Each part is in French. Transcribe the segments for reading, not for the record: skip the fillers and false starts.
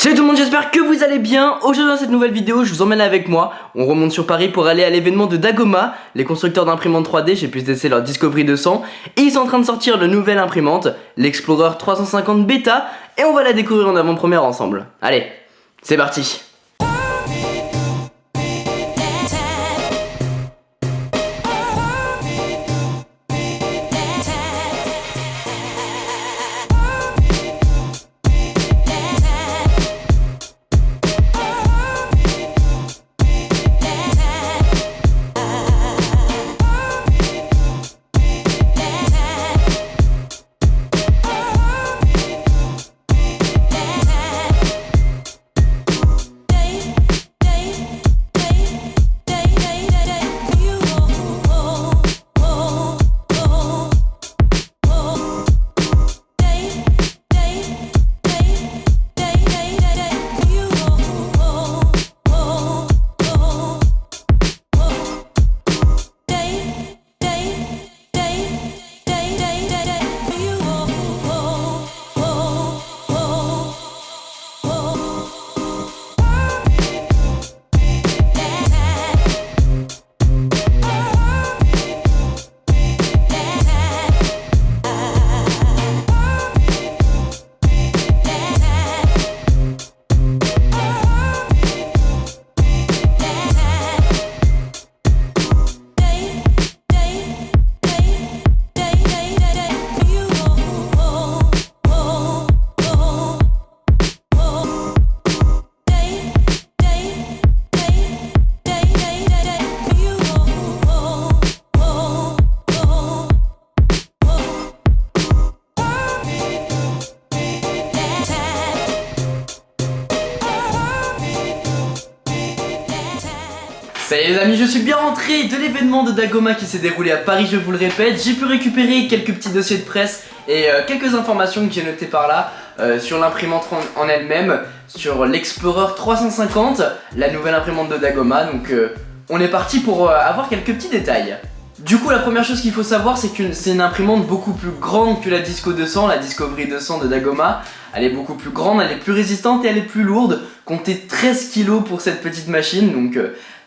Salut tout le monde, j'espère que vous allez bien. Aujourd'hui dans cette nouvelle vidéo, je vous emmène avec moi. On remonte sur Paris pour aller à l'événement de Dagoma, les constructeurs d'imprimantes 3D. J'ai pu tester leur Discovery 200 et ils sont en train de sortir la nouvelle imprimante, l'Explorer 350 Beta, et on va la découvrir en avant-première ensemble. Allez, c'est parti. Salut les amis, je suis bien rentré de l'événement de Dagoma qui s'est déroulé à Paris, je vous le répète. J'ai pu récupérer quelques petits dossiers de presse et quelques informations que j'ai notées par là sur l'imprimante en elle-même, sur l'Explorer 350, la nouvelle imprimante de Dagoma. Donc on est parti pour avoir quelques petits détails. Du coup, la première chose qu'il faut savoir, c'est que c'est une imprimante beaucoup plus grande que la Disco 200, la Discovery 200 de Dagoma. Elle est beaucoup plus grande, elle est plus résistante et elle est plus lourde. Comptez 13 kg pour cette petite machine, donc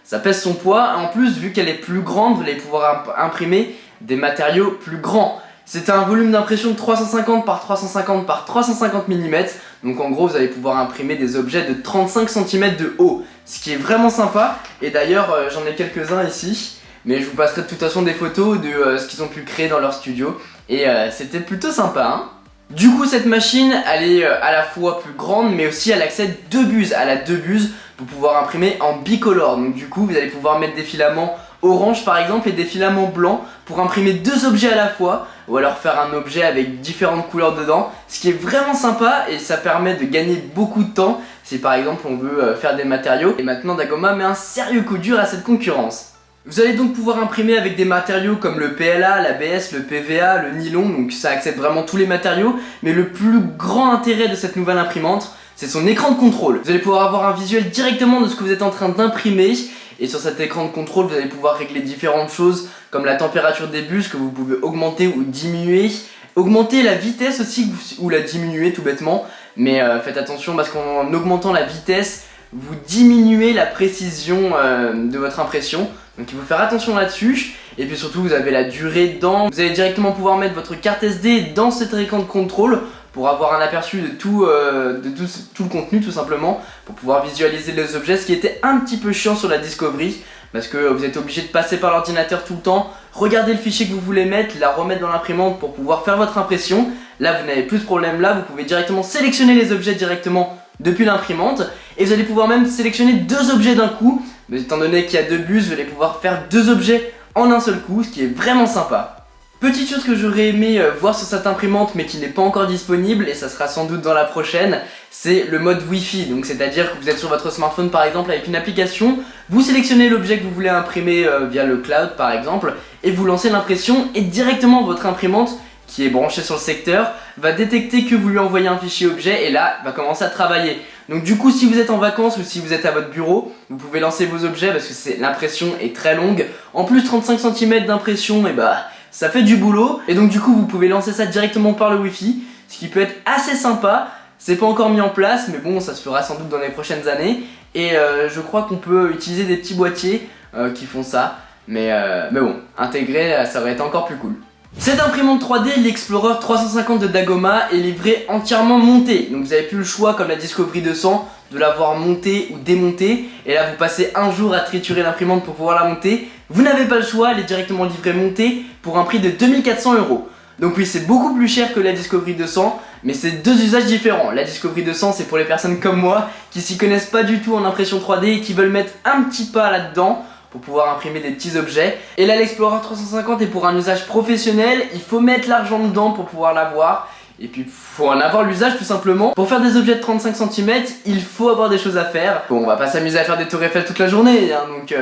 ça pèse son poids. En plus, vu qu'elle est plus grande, vous allez pouvoir imprimer des matériaux plus grands. C'est un volume d'impression de 350 par 350 par 350 mm. Donc en gros, vous allez pouvoir imprimer des objets de 35 cm de haut, ce qui est vraiment sympa. Et d'ailleurs, j'en ai quelques-uns ici. Mais je vous passerai de toute façon des photos de ce qu'ils ont pu créer dans leur studio. Et c'était plutôt sympa, hein. Du coup, cette machine, elle est à la fois plus grande, mais aussi elle accède deux buses. Elle a deux buses pour pouvoir imprimer en bicolore. Donc du coup, vous allez pouvoir mettre des filaments orange par exemple et des filaments blancs pour imprimer deux objets à la fois. Ou alors faire un objet avec différentes couleurs dedans. Ce qui est vraiment sympa et ça permet de gagner beaucoup de temps si par exemple on veut faire des matériaux. Et maintenant, Dagoma met un sérieux coup dur à cette concurrence. Vous allez donc pouvoir imprimer avec des matériaux comme le PLA, l'ABS, le PVA, le nylon, donc ça accepte vraiment tous les matériaux. Mais le plus grand intérêt de cette nouvelle imprimante, c'est son écran de contrôle. Vous allez pouvoir avoir un visuel directement de ce que vous êtes en train d'imprimer. Et sur cet écran de contrôle, vous allez pouvoir régler différentes choses comme la température des bus que vous pouvez augmenter ou diminuer. Augmenter la vitesse aussi ou la diminuer tout bêtement. Mais faites attention parce qu'en augmentant la vitesse, vous diminuez la précision de votre impression. Donc il faut faire attention là-dessus. Et puis surtout, vous avez la durée dedans. Vous allez directement pouvoir mettre votre carte SD dans cet écran de contrôle pour avoir un aperçu de tout le contenu tout simplement, pour pouvoir visualiser les objets, ce qui était un petit peu chiant sur la Discovery parce que vous êtes obligé de passer par l'ordinateur tout le temps, regarder le fichier que vous voulez mettre, la remettre dans l'imprimante pour pouvoir faire votre impression. Là vous n'avez plus ce problème là, vous pouvez directement sélectionner les objets directement depuis l'imprimante et vous allez pouvoir même sélectionner deux objets d'un coup. Mais étant donné qu'il y a deux bus, vous allez pouvoir faire deux objets en un seul coup, ce qui est vraiment sympa. Petite chose que j'aurais aimé voir sur cette imprimante mais qui n'est pas encore disponible, et ça sera sans doute dans la prochaine, c'est le mode Wi-Fi. Donc c'est-à-dire que vous êtes sur votre smartphone par exemple avec une application, vous sélectionnez l'objet que vous voulez imprimer via le cloud par exemple, et vous lancez l'impression et directement votre imprimante qui est branchée sur le secteur va détecter que vous lui envoyez un fichier objet et là va commencer à travailler. Donc du coup, si vous êtes en vacances ou si vous êtes à votre bureau, vous pouvez lancer vos objets parce que l'impression est très longue. En plus 35 cm d'impression, et bah ça fait du boulot. Et donc du coup vous pouvez lancer ça directement par le Wi-Fi, ce qui peut être assez sympa. c'est pas encore mis en place, mais bon, ça se fera sans doute dans les prochaines années. Et je crois qu'on peut utiliser des petits boîtiers qui font ça. Mais bon, intégré, ça aurait été encore plus cool. Cette imprimante 3D, l'Explorer 350 de Dagoma, est livrée entièrement montée. Donc vous avez plus le choix, comme la Discovery 200, de l'avoir montée ou démontée. Et là vous passez un jour à triturer l'imprimante pour pouvoir la monter. Vous n'avez pas le choix, elle est directement livrée montée pour un prix de 2400 €. Donc oui, c'est beaucoup plus cher que la Discovery 200, mais c'est deux usages différents. La Discovery 200, c'est pour les personnes comme moi qui s'y connaissent pas du tout en impression 3D et qui veulent mettre un petit pas là-dedans pour pouvoir imprimer des petits objets. Et là, l'Explorer 350 est pour un usage professionnel, il faut mettre l'argent dedans pour pouvoir l'avoir. Et puis, faut en avoir l'usage tout simplement. Pour faire des objets de 35 cm, il faut avoir des choses à faire. Bon, on va pas s'amuser à faire des tours Eiffel toute la journée, hein, donc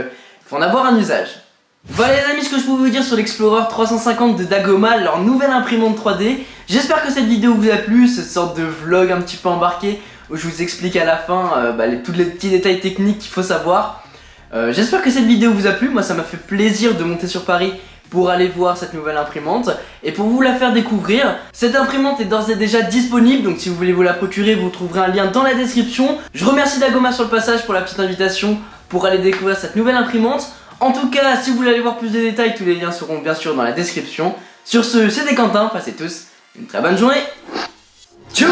faut en avoir un usage. Voilà les amis, ce que je peux vous dire sur l'Explorer 350 de Dagoma, leur nouvelle imprimante 3D. J'espère que cette vidéo vous a plu, cette sorte de vlog un petit peu embarqué où je vous explique à la fin tous les petits détails techniques qu'il faut savoir. J'espère que cette vidéo vous a plu, moi ça m'a fait plaisir de monter sur Paris pour aller voir cette nouvelle imprimante et pour vous la faire découvrir. Cette imprimante est d'ores et déjà disponible, donc si vous voulez vous la procurer, vous trouverez un lien dans la description. Je remercie Dagoma sur le passage pour la petite invitation pour aller découvrir cette nouvelle imprimante. En tout cas, si vous voulez aller voir plus de détails, tous les liens seront bien sûr dans la description. Sur ce, c'était Quentin, passez tous une très bonne journée. Tchou!